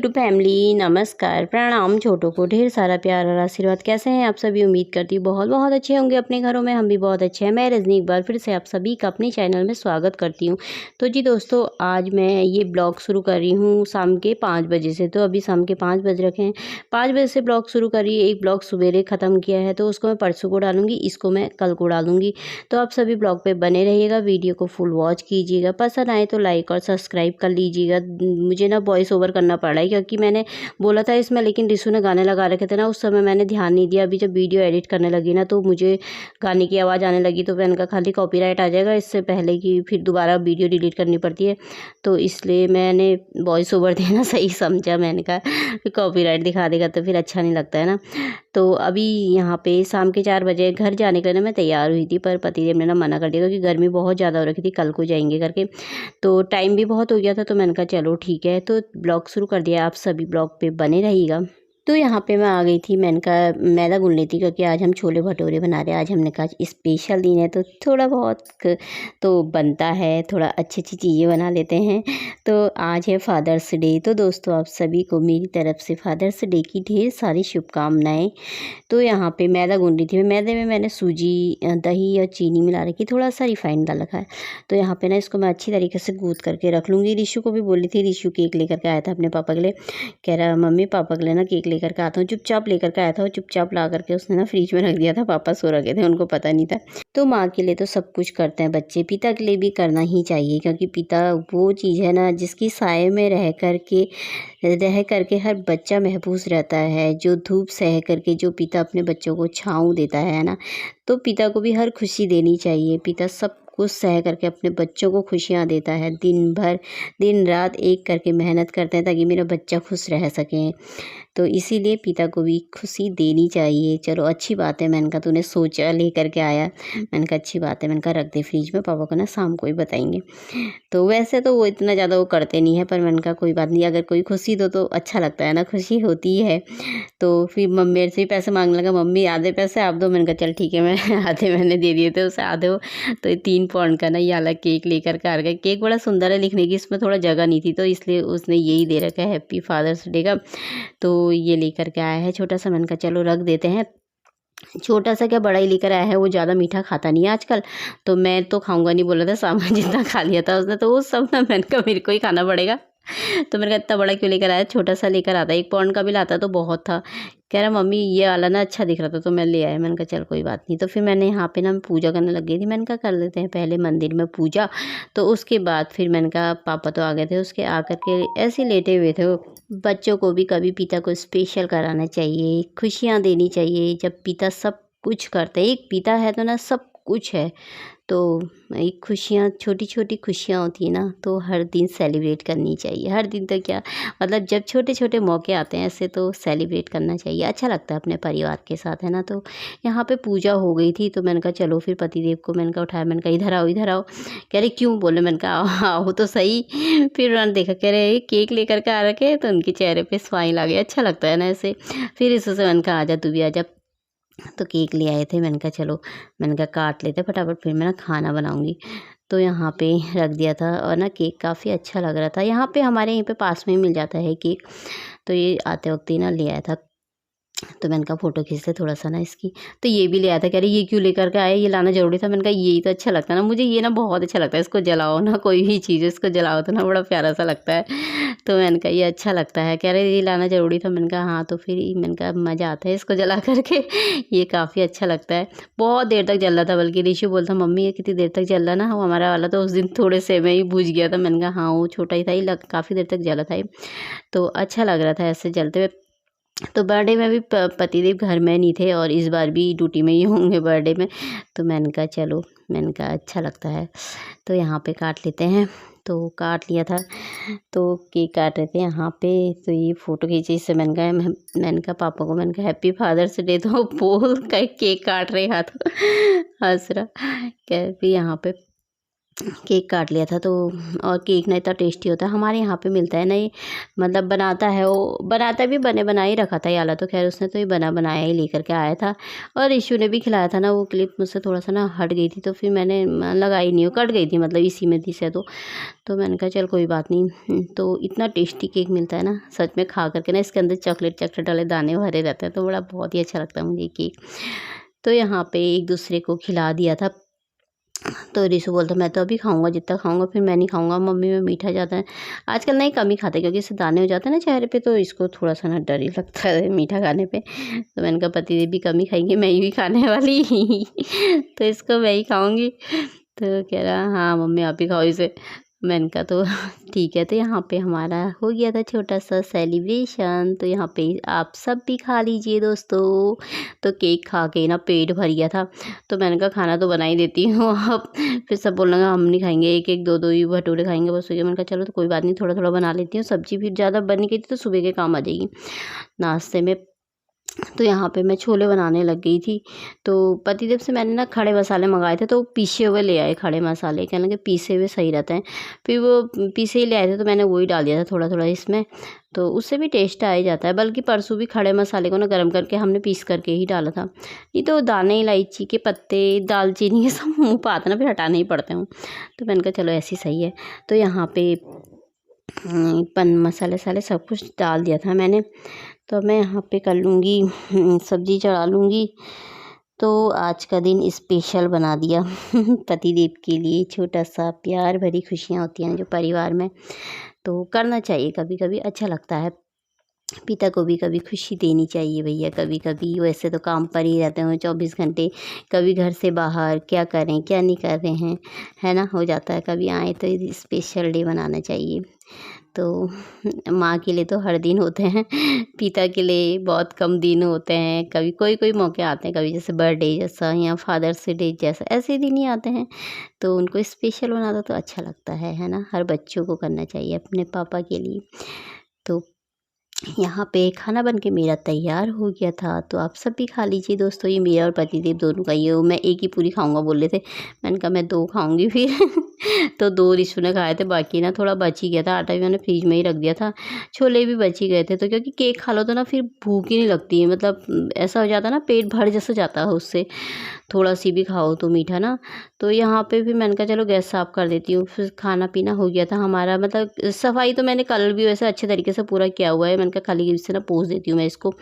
YouTube family नमस्कार प्रणाम। छोटों को ढेर सारा प्यार और आशीर्वाद। कैसे हैं आप सभी? उम्मीद करती हूँ बहुत बहुत अच्छे होंगे अपने घरों में। हम भी बहुत अच्छे हैं। मैं रजनी एक बार फिर से आप सभी का अपने चैनल में स्वागत करती हूँ। तो जी दोस्तों, आज मैं ये ब्लॉग शुरू कर रही हूँ शाम के 5 बजे से। तो अभी शाम के 5 बज रखे हैं। 5 बजे से ब्लॉग शुरू करी। एक ब्लॉग सवेरे ख़त्म किया है तो उसको मैं परसों को डालूंगी, इसको मैं कल को डालूंगी। तो आप सभी ब्लॉग पे बने रहिएगा, वीडियो को फुल वॉच कीजिएगा। पसंद आए तो लाइक और सब्सक्राइब कर लीजिएगा। मुझे ना वॉइस ओवर करना पड़ रहा है क्योंकि मैंने बोला था इसमें, लेकिन रिशु ने गाने लगा रखे थे ना, उस समय मैंने ध्यान नहीं दिया। अभी जब वीडियो एडिट करने लगी ना तो मुझे गाने की आवाज़ आने लगी, तो मैंने कहा खाली कॉपीराइट आ जाएगा, इससे पहले कि फिर दोबारा वीडियो डिलीट करनी पड़ती है। तो इसलिए मैंने वॉइस ओवर देना सही समझा। मैंने कहा कॉपीराइट दिखा देगा तो फिर अच्छा नहीं लगता है ना। तो अभी यहाँ पे शाम के 4 बजे घर जाने के लिए मैं तैयार हुई थी, पर पतिदेव ने ना मना कर दिया क्योंकि गर्मी बहुत ज़्यादा हो रखी थी, कल को जाएंगे करके। तो टाइम भी बहुत हो गया था, तो मैंने कहा चलो ठीक है। तो ब्लॉग शुरू कर दिया। आप सभी ब्लॉग पे बने रहिएगा। तो यहाँ पे मैं आ गई थी। मैंने कहा मैदा गूंद लेती क्योंकि आज हम छोले भटूरे बना रहे हैं। आज हमने कहा स्पेशल दिन है तो थोड़ा बहुत तो बनता है, थोड़ा अच्छी अच्छी चीज़ें बना लेते हैं। तो आज है फादर्स डे। तो दोस्तों, आप सभी को मेरी तरफ से फादर्स डे की ढेर सारी शुभकामनाएँ। तो यहाँ पे मैदा गूंद रही थी। मैदे में मैंने सूजी, दही और चीनी मिला रखी, थोड़ा सा रिफाइंड डाल रखा है। तो यहाँ पे ना इसको मैं अच्छी तरीके से गूंद करके रख लूँगी। रिशु को भी बोली थी, रिशु केक लेकर के आया था अपने पापा के लिए। कह रहा मम्मी पापा के लिए ना केक लेकर के आता हूँ। चुपचाप लेकर के आया था और चुपचाप ला करके उसने ना फ्रिज में रख दिया था। पापा सो रखे थे, उनको पता नहीं था। तो माँ के लिए तो सब कुछ करते हैं बच्चे, पिता के लिए भी करना ही चाहिए क्योंकि पिता वो चीज़ है ना जिसकी साये में रह करके हर बच्चा महफूज रहता है। जो धूप सह करके जो पिता अपने बच्चों को छाँव देता है ना, तो पिता को भी हर खुशी देनी चाहिए। पिता सब कुछ सह करके अपने बच्चों को खुशियाँ देता है। दिन भर दिन रात एक करके मेहनत करते हैं ताकि मेरा बच्चा खुश रह सके। तो इसीलिए पिता को भी खुशी देनी चाहिए। चलो अच्छी बात है। मैंने कहा तूने सोचा लेकर के आया। मैंने कहा अच्छी बात है। मैंने कहा रख दे फ्रिज में, पापा को ना शाम को ही बताएंगे। तो वैसे तो वो इतना ज़्यादा वो करते नहीं है, पर मैंने कहा कोई बात नहीं, अगर कोई खुशी दो तो अच्छा लगता है ना, खुशी होती है। तो फिर मम्मी मेरे से भी पैसे मांगने लगा, मम्मी आधे पैसे आप दो। मैंने कहा चल ठीक है, मैं आधे मैंने दे दिए थे उसे, आधे वो। तो 3 पाउंड का ना ये वाला केक लेकर के आ गया। केक बड़ा सुंदर है, लिखने की इसमें थोड़ा जगह नहीं थी तो इसलिए उसने यही दे रखा है हैप्पी फादर्स डे का। तो ये लेकर के आया है छोटा सा। मैंने कहा चलो रख देते हैं। छोटा सा क्या बड़ा ही लेकर आया है, वो ज़्यादा मीठा खाता नहीं है आजकल। तो मैं तो खाऊंगा नहीं बोला था, सामान जितना खा लिया था उसने, तो वो सब ना मैंने कहा मेरे को ही खाना पड़ेगा। तो मैंने कहा इतना बड़ा क्यों लेकर आया, छोटा सा लेकर आता, 1 पाउंड का भी लाता तो बहुत था। कह रहा मम्मी ये वाला ना अच्छा दिख रहा था तो मैं ले आया। मैंने कहा चल कोई बात नहीं। तो फिर मैंने यहाँ पे ना पूजा करने लग गई थी। मैंने कहा कर लेते हैं पहले मंदिर में पूजा, तो उसके बाद फिर मैंने कहा पापा तो आ गए थे, उसके आकर के ऐसे लेटे हुए थे। बच्चों को भी कभी पिता को स्पेशल कराना चाहिए, खुशियाँ देनी चाहिए। जब पिता सब कुछ करते हैं, एक पिता है तो ना सब कुछ है। तो एक खुशियाँ, छोटी छोटी खुशियाँ होती है ना, तो हर दिन सेलिब्रेट करनी चाहिए। हर दिन तो क्या मतलब, जब छोटे छोटे मौके आते हैं ऐसे तो सेलिब्रेट करना चाहिए, अच्छा लगता है अपने परिवार के साथ, है ना। तो यहाँ पे पूजा हो गई थी तो मैंने कहा चलो, फिर पतिदेव को मैंने कहा उठाया। मैंने कहा इधर आओ इधर आओ। कह रहे क्यों? बोले। मैंने कहा आओ तो सही। फिर उन्होंने देखा, कह रहे केक लेकर के आ रखे, तो उनके चेहरे पे स्माइल आ गया। अच्छा लगता है ना ऐसे। फिर इससे मैंने कहा आजा तू भी आजा। तो केक ले आए थे। मैंने कहा चलो, मैंने कहा काट लेते फटाफट, फिर मैं ना खाना बनाऊंगी। तो यहाँ पे रख दिया था और ना केक काफ़ी अच्छा लग रहा था। यहाँ पे हमारे यहीं पे पास में ही मिल जाता है केक। तो ये आते वक्त ही ना ले आया था। तो मैंने कहा फ़ोटो खींच ले थोड़ा सा ना इसकी। तो ये भी ले आया था। कह रही ये क्यों लेकर के आए, ये लाना ज़रूरी था। मैंने कहा यही तो अच्छा लगता है ना मुझे, ये ना बहुत अच्छा लगता है। इसको जलाओ ना, कोई भी चीज़ इसको जलाओ तो ना बड़ा प्यारा सा लगता है। तो मैंने कहा ये अच्छा लगता है। कह रहे ये लाना ज़रूरी था। मैंने कहा हाँ। तो फिर मैंने कहा मज़ा आता है इसको जला करके। ये काफ़ी अच्छा लगता है। बहुत देर तक जल रहा था, बल्कि ऋषि बोलता मम्मी ये कितनी देर तक जल रहा ना, हमारा वाला तो उस दिन थोड़े से में ही बुझ गया था। मैंने कहा हाँ वो छोटा ही था, ही काफ़ी देर तक जला था ये। तो अच्छा लग रहा था ऐसे जलते हुए। तो बर्थडे में भी पतिदेव घर में नहीं थे और इस बार भी ड्यूटी में ही होंगे बर्थडे में। तो मैंने कहा चलो, मैंने कहा अच्छा लगता है। तो यहाँ पे काट लेते हैं। तो काट लिया था। तो केक काट रहे थे यहाँ पे। तो ये फ़ोटो खींची, इससे मैंने कहा पापा को, मैंने कहा हैप्पी फादर्स डे। तो बोल कर केक काट रहे हाथ हंस रहा। कह भी यहाँ पे केक काट लिया था। तो और केक ना इतना टेस्टी होता है, हमारे यहाँ पे मिलता है ना ये, मतलब बनाता है वो, बनाता भी बने बनाए ही रखा था याला, तो खैर उसने तो ये बना बनाया ही लेकर के आया था। और ईशु ने भी खिलाया था ना, वो क्लिप मुझसे थोड़ा सा ना हट गई थी, तो फिर मैंने लगाई नहीं, वो कट गई थी मतलब इसी में थी से, तो मैंने कहा चल कोई बात नहीं। तो इतना टेस्टी केक मिलता है ना सच में, खा करके ना, इसके अंदर चॉकलेट चॉकलेट वाले दाने भरे रहते हैं, तो बड़ा बहुत ही अच्छा लगता है मुझे केक। तो यहाँ पे एक दूसरे को खिला दिया था। तो रिशु बोलता मैं तो अभी खाऊंगा, जितना खाऊंगा, फिर मैं नहीं खाऊंगा मम्मी, में मीठा ज़्यादा है। आजकल नहीं, कम ही खाते क्योंकि इससे दाने हो जाते हैं ना चेहरे पे, तो इसको थोड़ा सा ना डर ही लगता है मीठा खाने पे। तो मैंने कहा पतिदेव भी कम ही खाएंगे, मैं ही भी खाने वाली तो इसको मैं ही खाऊंगी। तो कह रहा हाँ मम्मी आप ही खाओ इसे। मैंने कहा तो ठीक है। तो यहाँ पे हमारा हो गया था छोटा सा सेलिब्रेशन। तो यहाँ पे आप सब भी खा लीजिए दोस्तों। तो केक खा के ना पेट भर गया था, तो मैंने कहा खाना तो बना ही देती हूँ अब। फिर सब बोलने लगा हम नहीं खाएंगे, एक एक दो दो ही भटूरे खाएंगे बस हो गया। मैंने कहा चलो तो कोई बात नहीं, थोड़ा थोड़ा बना लेती हूँ, सब्जी फिर ज़्यादा बन गई थी तो सुबह के काम आ जाएगी नाश्ते में। तो यहाँ पे मैं छोले बनाने लग गई थी। तो पतिदेव से मैंने ना खड़े मसाले मंगाए थे, तो वो पीसे हुए ले आए खड़े मसाले, कहने लगे पीसे हुए सही रहते हैं। फिर वो पीसे ही ले आए थे, तो मैंने वही डाल दिया था थोड़ा थोड़ा इसमें, तो उससे भी टेस्ट आ ही जाता है। बल्कि परसों भी खड़े मसाले को ना गर्म करके हमने पीस करके ही डाला था, नहीं तो दाने इलायची के पत्ते दालचीनी ये सब मुँह पे आते ना, फिर हटाने ही पड़ते हैं। तो मैंने कहा चलो ऐसे सही है। तो यहाँ पे पन मसाले वसाले सब कुछ डाल दिया था मैंने। तो मैं यहाँ पे कर लूँगी, सब्ज़ी चढ़ा लूँगी। तो आज का दिन स्पेशल बना दिया पतिदेव के लिए। छोटा सा प्यार भरी खुशियाँ होती हैं जो परिवार में, तो करना चाहिए, कभी कभी अच्छा लगता है। पिता को भी कभी खुशी देनी चाहिए भैया। कभी कभी वैसे तो काम पर ही रहते हैं 24 घंटे, कभी घर से बाहर क्या करें क्या नहीं कर रहे हैं, है ना, हो जाता है। कभी आए तो स्पेशल डे बनाना चाहिए। तो माँ के लिए तो हर दिन होते हैं, पिता के लिए बहुत कम दिन होते हैं। कभी कोई कोई मौके आते हैं, कभी जैसे बर्थडे जैसा या फादर्स डे जैसा, ऐसे दिन ही आते हैं, तो उनको स्पेशल बना दो तो अच्छा लगता है ना। हर बच्चों को करना चाहिए अपने पापा के लिए। तो यहाँ पे खाना बन के मेरा तैयार हो गया था, तो आप सब भी खा लीजिए दोस्तों। ये मेरा और पतिदेव दोनों का, ये मैं एक ही पूरी खाऊंगा बोल रहे थे, मैंने कहा मैं 2 खाऊंगी फिर तो 2 रिशु ने खाए थे, बाकी ना थोड़ा बच ही गया था, आटा भी मैंने फ्रिज में ही रख दिया था, छोले भी बच ही गए थे। तो क्योंकि केक खा लो तो ना फिर भूख ही नहीं लगती है, मतलब ऐसा हो जाता है ना, पेट भर जैसा जाता है उससे, थोड़ा सी भी खाओ तो मीठा ना। तो यहाँ पे भी मैंने कहा चलो गैस साफ़ कर देती हूँ। फिर खाना पीना हो गया था हमारा, मतलब सफाई तो मैंने कल भी वैसे अच्छे तरीके से पूरा किया हुआ है। मैंने कहा खाली से ना पोंछ देती हूँ मैं इसको,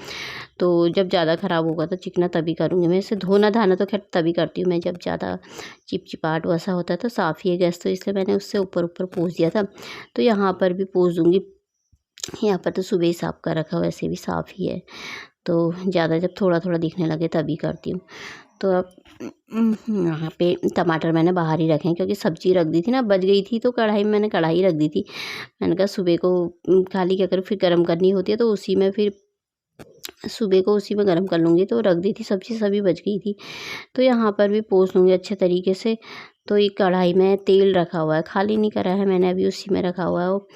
तो जब ज़्यादा ख़राब होगा तो चिकना तभी करूँगी मैं इसे। धोना धाना तो खैर तभी करती हूँ मैं जब ज़्यादा चिपचिपाहट वैसा होता है, तो साफ़ ही है गैस, तो इसलिए मैंने उससे ऊपर ऊपर पोंछ दिया था। तो यहाँ पर भी पोंछ दूँगी। यहाँ पर तो सुबह ही साफ़ कर रखा, वैसे भी साफ़ ही है, तो ज़्यादा जब थोड़ा थोड़ा दिखने लगे तभी करती हूँ। तो अब यहाँ पे टमाटर मैंने बाहर ही रखे हैं, क्योंकि सब्ज़ी रख दी थी ना, बच गई थी, तो कढ़ाई में मैंने कढ़ाई रख दी थी। मैंने कहा सुबह को खाली क्या करूँ, फिर गर्म करनी होती है तो उसी में, फिर सुबह को उसी में गर्म कर लूँगी। तो रख दी थी सब्ज़ी, सभी बच गई थी। तो यहाँ पर भी पोंछ लूँगी अच्छे तरीके से। तो ये कढ़ाई में तेल रखा हुआ है, खाली नहीं करा है मैंने, अभी उसी में रखा हुआ है वो।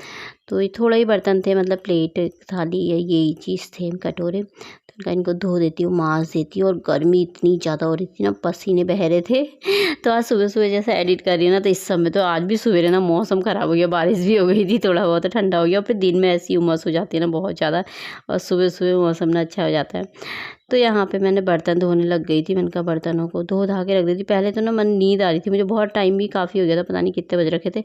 तो ये थोड़ा ही बर्तन थे, मतलब प्लेट थाली यही चीज़ थे, कटोरे। तो इनका इनको धो देती हूँ, माँज देती हूँ। और गर्मी इतनी ज़्यादा हो रही थी ना, पसीने बह रहे थे तो आज सुबह सुबह जैसे एडिट कर रही हूँ ना, तो इस समय तो आज भी सवेरे ना मौसम ख़राब हो गया, बारिश भी हो गई थी, थोड़ा बहुत ठंडा हो गया। और फिर दिन में ऐसी उमस हो जाती है ना बहुत ज़्यादा, और सुबह सुबह मौसम ना अच्छा हो जाता है। तो यहाँ पे मैंने बर्तन धोने लग गई थी। मैंने कहा बर्तनों को धो धा के रख दी थी। पहले तो ना मन नींद आ रही थी मुझे, बहुत टाइम भी काफ़ी हो गया था, पता नहीं कितने बज रखे थे,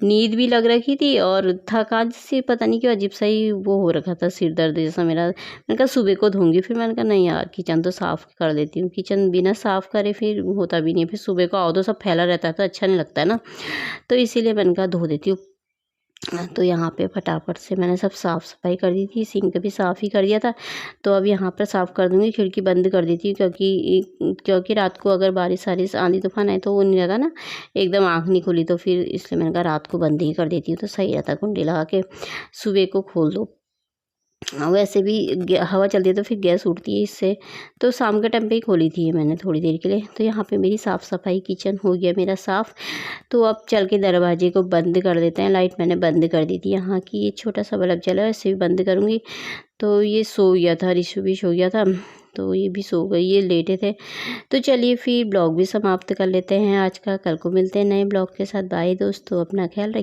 नींद भी लग रखी थी और थकान से पता नहीं क्यों अजीब सा ही वो हो रखा था, सिर दर्द जैसा मेरा। मैंने कहा सुबह को धोंगी, फिर मैंने कहा नहीं यार किचन तो साफ़ कर देती हूँ, किचन बिना साफ़ करे फिर होता भी नहीं है, फिर सुबह को आओ तो सब फैला रहता है तो अच्छा नहीं लगता है ना, तो इसीलिए मैंने कहा धो देती हूँ। तो यहाँ पे फटाफट से मैंने सब साफ़ सफाई कर दी थी, सिंक भी साफ़ ही कर दिया था। तो अब यहाँ पर साफ़ कर दूँगी, खिड़की बंद कर दी थी, क्योंकि रात को अगर बारिश वारिश आंधी तूफान आए तो वो नहीं रहता ना, एकदम आँख नहीं खुली, तो फिर इसलिए मैंने कहा रात को बंद ही कर देती हूँ तो सही रहता है, कुंडी लगा के सुबह को खोल दो। वैसे भी हवा चलती है तो फिर गैस उठती है इससे, तो शाम के टाइम पे ही खोली थी ये मैंने थोड़ी देर के लिए। तो यहाँ पे मेरी साफ़ सफाई, किचन हो गया मेरा साफ़। तो अब चल के दरवाजे को बंद कर देते हैं। लाइट मैंने बंद कर दी थी यहाँ की, ये छोटा सा बल्ब जला है, इससे भी बंद करूँगी। तो ये सो गया था, रिशु भी सो गया था। तो ये भी सो गई, ये लेटे थे। तो चलिए फिर ब्लॉग भी समाप्त कर लेते हैं आज का। कल को मिलते हैं नए ब्लॉग के साथ। बाय दोस्तों, अपना ख्याल रखिए।